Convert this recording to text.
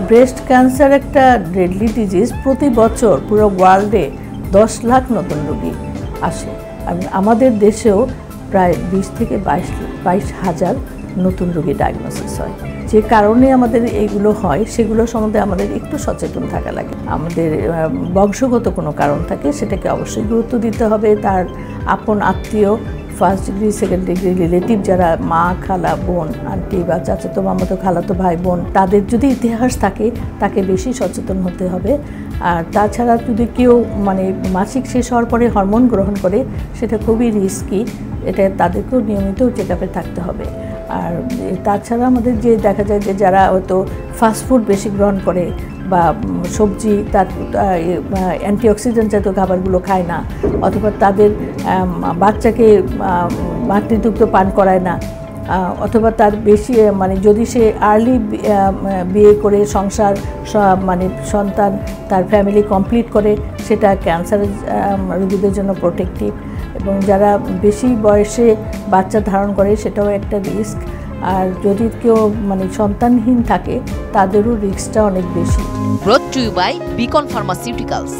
Breast cancer একটা deadly disease. প্রতি বছর পুরো ওয়ার্ল্ডে 10 লাখ নতুন রোগী আসে। আমাদের দেশেও প্রায় 20 থেকে 22 হাজার নতুন রোগী ডায়াগনোসিস হয়। যে কারণে আমাদের এইগুলো হয় সেগুলো সম্বন্ধে আমাদের একটু সচেতন থাকা লাগে। আমাদের বংশগত কোনো কারণ থাকে সেটাকে অবশ্যই গুরুত্ব দিতে হবে। তার আপন আত্মীয়, first degree second degree relative যারা মা, খালা, বোন, আন্টি বা চাচাতো মামাতো খালাতো ভাই বোন, তাদের যদি ইতিহাস থাকে তাকে বেশি সচেতন হতে হবে। আর তাছাড়া যদি কেউ মাসিক শেষ হওয়ার পরে হরমোন গ্রহণ করে সেটা খুবই রিস্কি, এটা তাদেরকেও নিয়মিত চেক আপে থাকতে হবে। আর তাছাড়া আমাদের যে দেখা যায় যে যারা হয়তো ফাস্টফুড বেশি গ্রহণ করে বা সবজি তার অ্যান্টিঅক্সিডেন্ট জাতীয় খাবারগুলো খায় না, অথবা তাদের বাচ্চাকে মাতৃদুগ্ধ পান করায় না, অথবা তার বেশি যদি সে আর্লি বিয়ে করে সংসার সন্তান তার ফ্যামিলি কমপ্লিট করে, সেটা ক্যান্সার রোগীদের জন্য প্রোটেক্টিভ। এবং যারা বেশি বয়সে বাচ্চা ধারণ করে সেটাও একটা রিস্ক। আর যদি কেউ সন্তানহীন থাকে তাদেরও রিস্কটা অনেক বেশি। Brought to you by Beacon Pharmaceuticals.